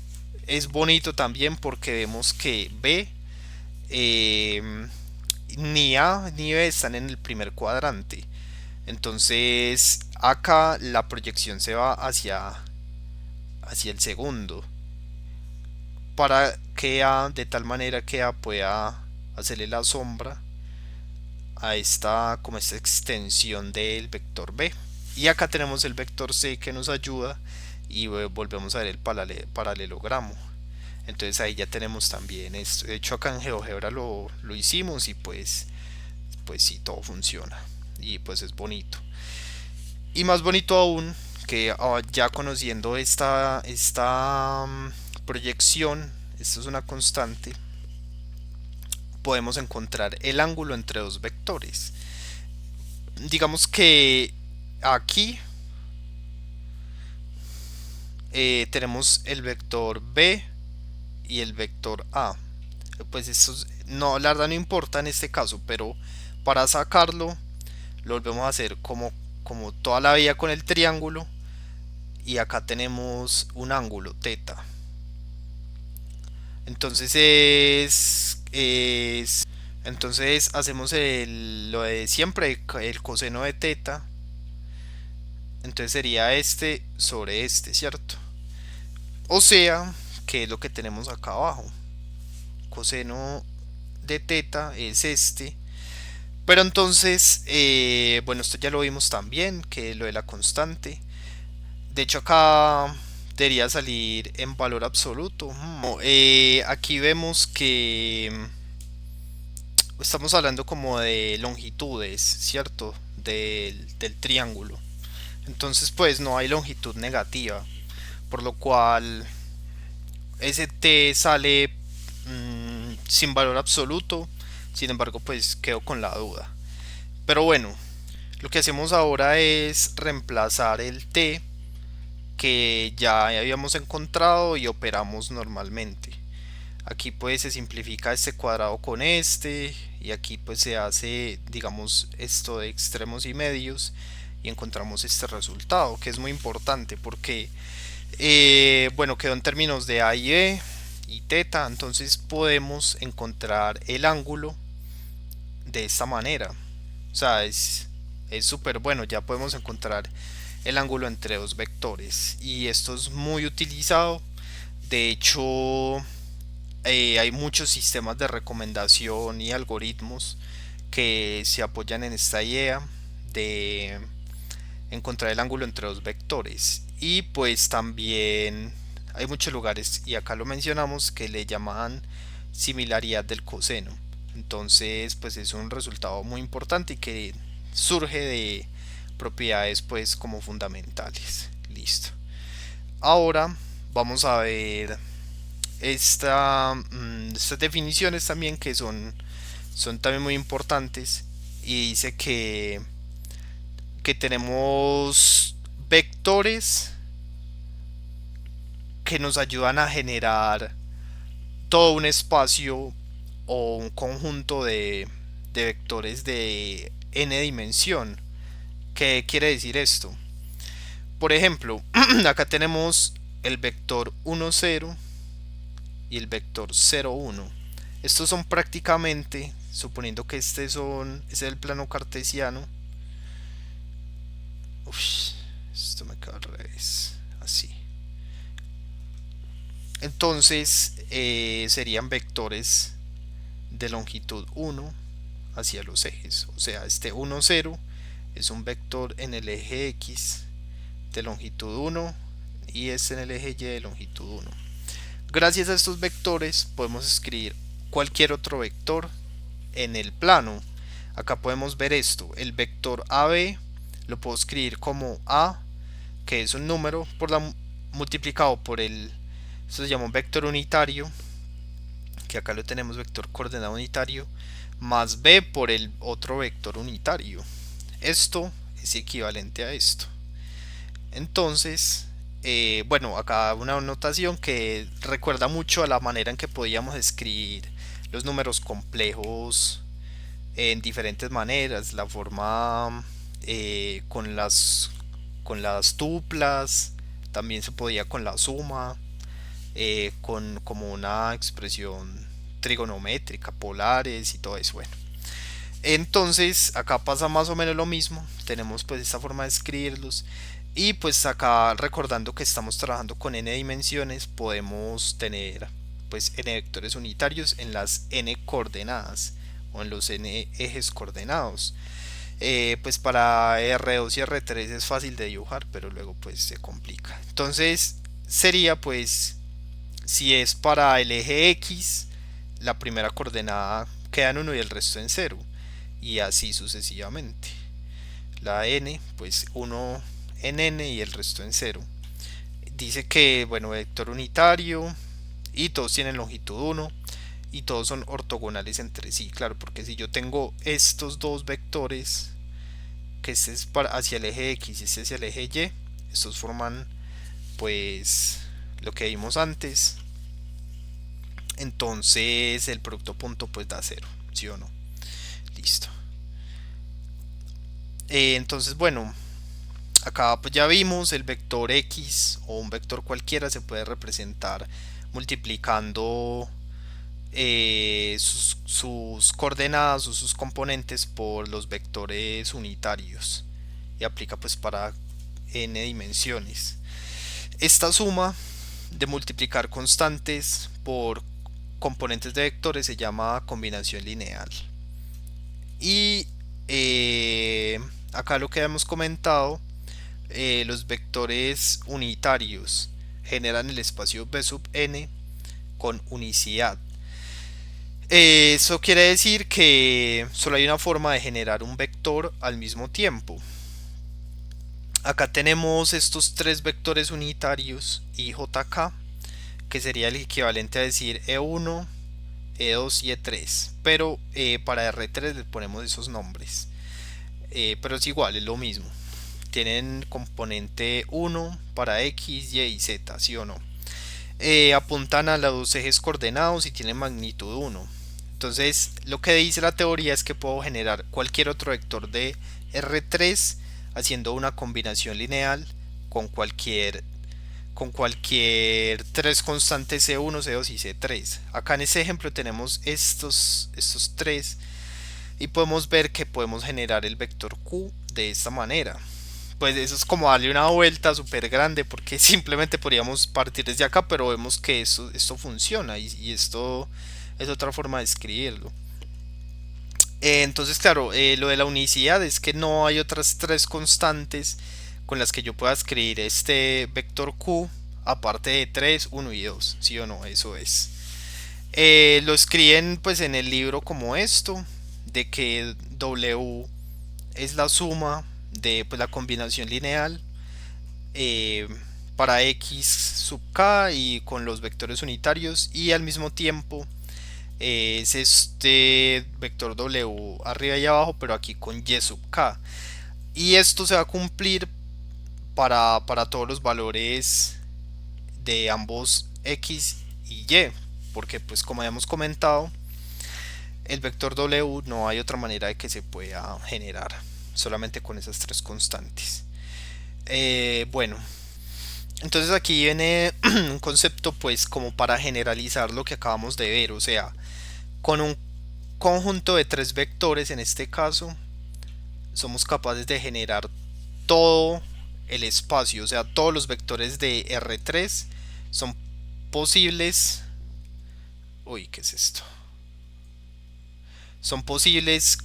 S1: es bonito también porque vemos que b, ni a ni b están en el primer cuadrante. Entonces acá la proyección se va hacia el segundo, para que A, de tal manera que A pueda hacerle la sombra a esta, como esta extensión del vector B. Y acá tenemos el vector C que nos ayuda, y volvemos a ver el paralelogramo. Entonces ahí ya tenemos también esto. De hecho acá en GeoGebra lo hicimos y pues sí, todo funciona. y pues es bonito. Y más bonito aún que ya conociendo esta proyección, esto es una constante, podemos encontrar el ángulo entre dos vectores. Digamos que aquí tenemos el vector B y el vector A. Pues esto no, la verdad no importa en este caso, pero para sacarlo lo volvemos a hacer como toda la vida con el triángulo, y acá tenemos un ángulo teta. Entonces entonces hacemos lo de siempre, el coseno de teta. Entonces sería este sobre este, ¿cierto? O sea, que es lo que tenemos acá abajo. Coseno de teta es este. Pero entonces, bueno, esto ya lo vimos también, que lo de la constante. De hecho, acá debería salir en valor absoluto. Aquí vemos que estamos hablando como de longitudes, ¿cierto? Del triángulo. Entonces, pues no hay longitud negativa, por lo cual ese t sale sin valor absoluto. Sin embargo, pues quedo con la duda. Pero bueno, lo que hacemos ahora es reemplazar el t que ya habíamos encontrado y operamos normalmente. Aquí pues se simplifica este cuadrado con este, y aquí pues se hace, digamos, esto de extremos y medios, y encontramos este resultado, que es muy importante porque bueno, quedó en términos de A y B y teta. Entonces podemos encontrar el ángulo de esta manera. O sea, es súper bueno, ya podemos encontrar el ángulo entre dos vectores, y esto es muy utilizado. De hecho, hay muchos sistemas de recomendación y algoritmos que se apoyan en esta idea de encontrar el ángulo entre dos vectores. Y pues también hay muchos lugares, y acá lo mencionamos, que le llaman similaridad del coseno. Entonces pues es un resultado muy importante y que surge de propiedades pues como fundamentales. Listo. Ahora vamos a ver estas definiciones también, que son también muy importantes. Y dice que tenemos vectores que nos ayudan a generar todo un espacio o un conjunto de vectores de n dimensión. ¿Qué quiere decir esto? Por ejemplo, acá tenemos el vector 1, 0 y el vector 0, 1. Estos son prácticamente, suponiendo que este es el plano cartesiano. Uf, esto me queda al revés. Así. Entonces serían vectores de longitud 1 hacia los ejes. O sea, este 1, 0 es un vector en el eje X de longitud 1, y este en el eje Y de longitud 1. Gracias a estos vectores podemos escribir cualquier otro vector en el plano. Acá podemos ver esto. El vector AB lo puedo escribir como A, que es un número multiplicado por esto se llama un vector unitario, que acá lo tenemos, vector coordenado unitario, más B por el otro vector unitario. Esto es equivalente a esto. Entonces, bueno, acá una notación que recuerda mucho a la manera en que podíamos escribir los números complejos en diferentes maneras. La forma con las tuplas, también se podía con la suma, con como una expresión trigonométrica, polares y todo eso. Bueno, entonces acá pasa más o menos lo mismo. Tenemos pues esta forma de escribirlos, y pues acá, recordando que estamos trabajando con n dimensiones, podemos tener pues n vectores unitarios en las n coordenadas o en los n ejes coordenados. Pues para R2 y R3 es fácil de dibujar, pero luego pues se complica. Entonces sería pues, si es para el eje X, la primera coordenada queda en 1 y el resto en 0, y así sucesivamente. la n, pues uno en n y el resto en cero. Dice que, bueno, vector unitario y todos tienen longitud 1 y todos son ortogonales entre sí, claro, porque si yo tengo estos dos vectores, que este es hacia el eje X y este hacia el eje Y, estos forman pues lo que vimos antes, entonces el producto punto pues da 0, ¿sí o no? Listo. Entonces bueno, acá pues ya vimos el vector X o un vector cualquiera se puede representar multiplicando sus coordenadas o sus componentes por los vectores unitarios y aplica pues para n dimensiones. Esta suma de multiplicar constantes por componentes de vectores se llama combinación lineal. Y acá lo que hemos comentado, los vectores unitarios generan el espacio B sub n con unicidad. Eso quiere decir que solo hay una forma de generar un vector al mismo tiempo. Acá tenemos estos tres vectores unitarios IJK, que sería el equivalente a decir E1, E2 y E3, pero para R3 le ponemos esos nombres. Pero es igual, es lo mismo. Tienen componente 1 para X, Y y Z, ¿sí o no? Apuntan a los ejes coordenados y tienen magnitud 1. Entonces, lo que dice la teoría es que puedo generar cualquier otro vector de R3 haciendo una combinación lineal con cualquier tres constantes C1, C2 y C3. Acá en este ejemplo tenemos estos tres y podemos ver que podemos generar el vector Q de esta manera. Pues eso es como darle una vuelta súper grande porque simplemente podríamos partir desde acá, pero vemos que esto funciona y esto es otra forma de escribirlo. Entonces, claro, lo de la unicidad es que no hay otras tres constantes con las que yo pueda escribir este vector Q aparte de 3, 1 y 2, ¿sí o no? Eso es. Lo escriben pues en el libro como esto, de que W es la suma de pues, la combinación lineal eh, para X sub K y con los vectores unitarios, y al mismo tiempo es este vector W arriba y abajo, pero aquí con Y sub K. Y esto se va a cumplir para todos los valores de ambos X y Y, porque pues como habíamos comentado, el vector W no hay otra manera de que se pueda generar, solamente con esas tres constantes. Bueno, entonces aquí viene un concepto pues como para generalizar lo que acabamos de ver, o sea, con un conjunto de tres vectores en este caso, somos capaces de generar todo el espacio, o sea, todos los vectores de R3 son posibles. Uy, ¿qué es esto? Son posibles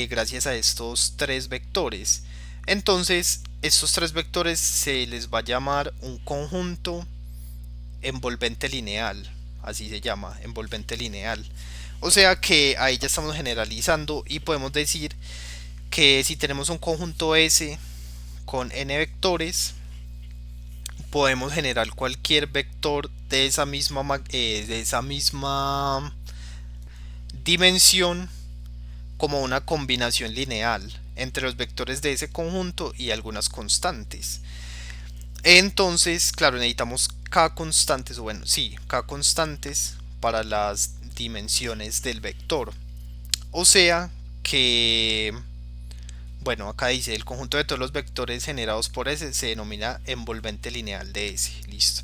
S1: gracias a estos tres vectores. Entonces, estos tres vectores se les va a llamar un conjunto envolvente lineal. Así se llama, envolvente lineal. O sea que ahí ya estamos generalizando y podemos decir que si tenemos un conjunto S con n vectores, podemos generar cualquier vector de esa misma dimensión como una combinación lineal entre los vectores de ese conjunto y algunas constantes. Entonces, claro, necesitamos k constantes, o bueno, sí, k constantes para las dimensiones del vector. O sea que, bueno, acá dice el conjunto de todos los vectores generados por S se denomina envolvente lineal de S. Listo.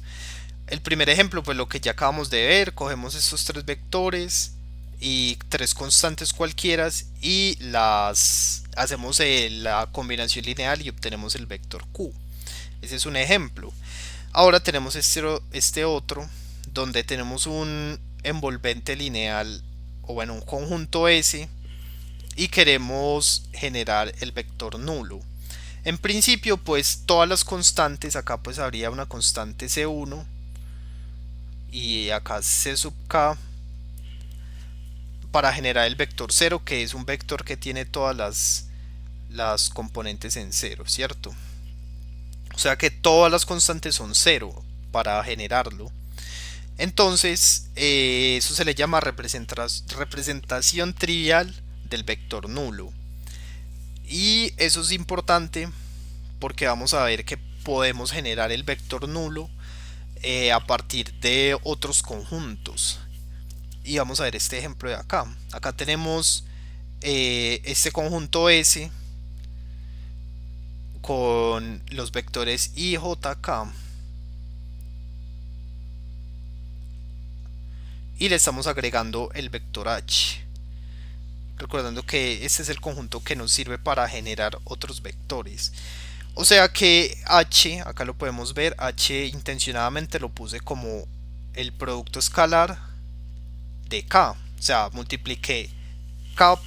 S1: El primer ejemplo, pues lo que ya acabamos de ver, cogemos estos tres vectores y tres constantes cualquiera y las hacemos la combinación lineal y obtenemos el vector Q. Ese es un ejemplo. Ahora tenemos este otro donde tenemos un envolvente lineal o bueno, un conjunto S y queremos generar el vector nulo. En principio, pues todas las constantes, acá pues habría una constante C1 y acá C sub K para generar el vector 0, que es un vector que tiene todas las componentes en cero, ¿cierto? O sea que todas las constantes son cero para generarlo. Entonces, eso se le llama representación trivial del vector nulo. Y eso es importante porque vamos a ver que podemos generar el vector nulo a partir de otros conjuntos. Y vamos a ver este ejemplo de acá. Acá tenemos este conjunto S con los vectores I, J, K. Y le estamos agregando el vector H. Recordando que este es el conjunto que nos sirve para generar otros vectores. O sea que H, acá lo podemos ver, H intencionadamente lo puse como el producto escalar de K. O sea, multipliqué K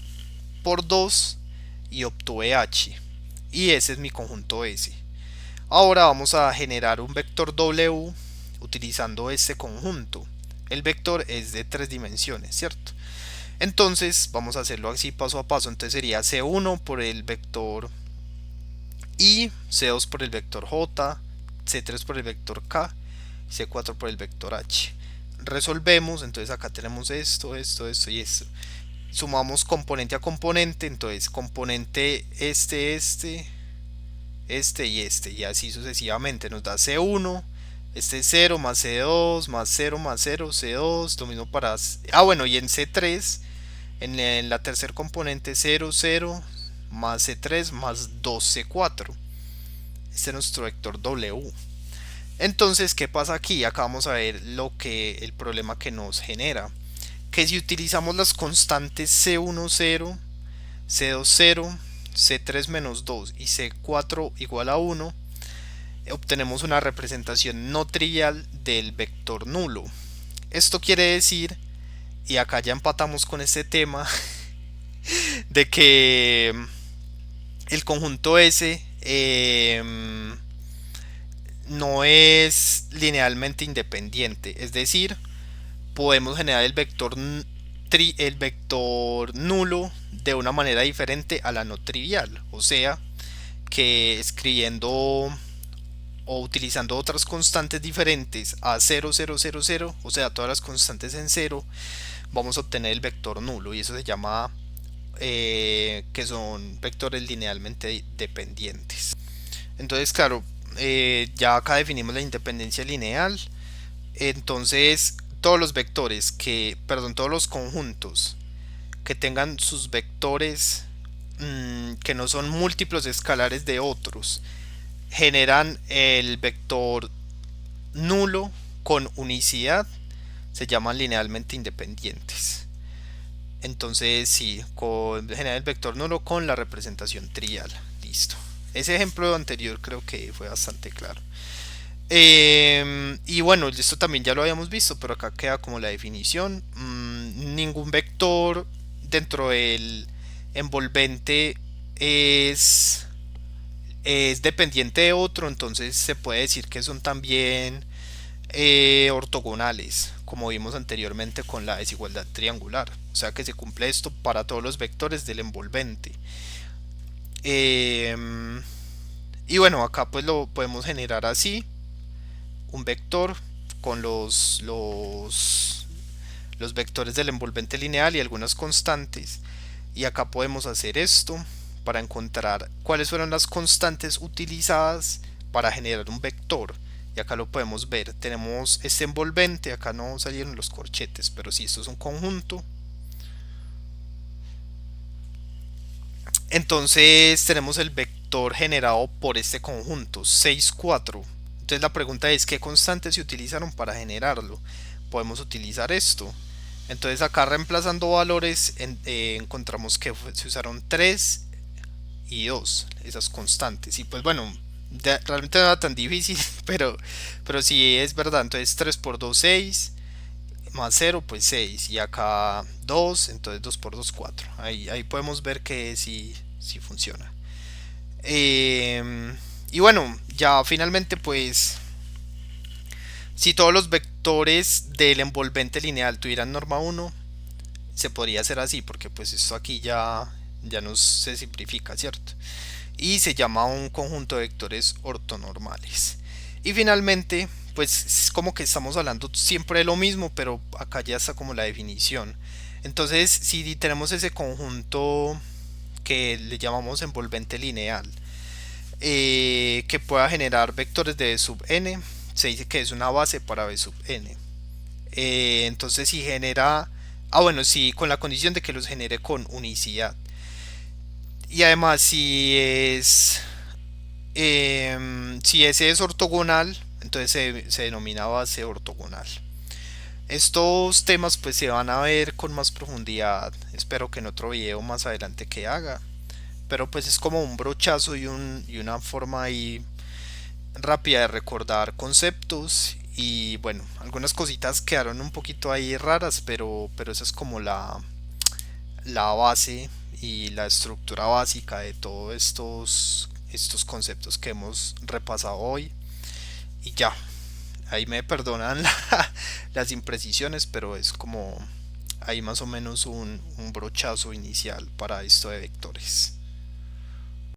S1: por 2 y obtuve H. Y ese es mi conjunto S. Ahora vamos a generar un vector W utilizando este conjunto. El vector es de 3 dimensiones, ¿cierto? Entonces vamos a hacerlo así paso a paso. Entonces sería C1 por el vector I, C2 por el vector J, C3 por el vector K, C4 por el vector H. Resolvemos, entonces acá tenemos esto y esto. Sumamos componente a componente, entonces componente y así sucesivamente. Nos da C1, este es 0 más C2 más 0 más 0, C2, lo mismo para... bueno, y en C3, en la tercer componente 0, 0 más C3 más 2C4. Este es nuestro vector W. Entonces, ¿qué pasa aquí? Acá vamos a ver el problema que nos genera. Que si utilizamos las constantes C1, 0, C2, 0, C3 menos 2 y C4 igual a 1, obtenemos una representación no trivial del vector nulo. Esto quiere decir, y acá ya empatamos con este tema, de que el conjunto S no es linealmente independiente, es decir, podemos generar el vector nulo de una manera diferente a la no trivial, o sea que escribiendo o utilizando otras constantes diferentes a 0, 0, 0, 0, o sea todas las constantes en 0, vamos a obtener el vector nulo y eso se llama que son vectores linealmente dependientes. Entonces, claro, ya acá definimos la independencia lineal. Entonces, todos los vectores todos los conjuntos que tengan sus vectores que no son múltiplos escalares de otros, generan el vector nulo con unicidad, se llaman linealmente independientes. Entonces, sí, generar el vector nulo con la representación trivial. Listo. Ese ejemplo anterior creo que fue bastante claro. Y bueno, esto también ya lo habíamos visto, pero acá queda como la definición. Ningún vector dentro del envolvente es, es dependiente de otro, entonces se puede decir que son también ortogonales, como vimos anteriormente con la desigualdad triangular. O sea que se cumple esto para todos los vectores del envolvente. Eh, y bueno, acá pues lo podemos generar así un vector con los vectores del envolvente lineal y algunas constantes. Y acá podemos hacer esto para encontrar cuáles fueron las constantes utilizadas para generar un vector. Y acá lo podemos ver. Tenemos este envolvente, acá no salieron los corchetes, pero si esto es un conjunto. Entonces tenemos el vector generado por este conjunto, 6, 4. Entonces la pregunta es, ¿qué constantes se utilizaron para generarlo? Podemos utilizar esto. Entonces acá reemplazando valores encontramos que se usaron 3 y 2, esas constantes. Y pues bueno, realmente no era tan difícil, pero sí es verdad. Entonces 3 por 2, 6, más 0, pues 6. Y acá 2, entonces 2 por 2, 4. Ahí podemos ver que sí funciona. Y bueno, ya finalmente pues si todos los vectores del envolvente lineal tuvieran norma 1, se podría hacer así, porque pues esto aquí ya nos se simplifica, ¿cierto? Y se llama un conjunto de vectores ortonormales. Y finalmente, pues es como que estamos hablando siempre de lo mismo, pero acá ya está como la definición. Entonces, si tenemos ese conjunto que le llamamos envolvente lineal, que pueda generar vectores de B sub n, se dice que es una base para B sub n. Entonces, si genera, bueno, si con la condición de que los genere con unicidad. Y además, si ese es ortogonal, entonces se denomina base ortogonal. Estos temas pues se van a ver con más profundidad, espero que en otro video más adelante que haga, pero pues es como un brochazo y una forma ahí rápida de recordar conceptos. Y bueno, algunas cositas quedaron un poquito ahí raras, pero esa es como la base y la estructura básica de todos estos conceptos que hemos repasado hoy. Y ya, ahí me perdonan las imprecisiones, pero es como ahí más o menos un brochazo inicial para esto de vectores.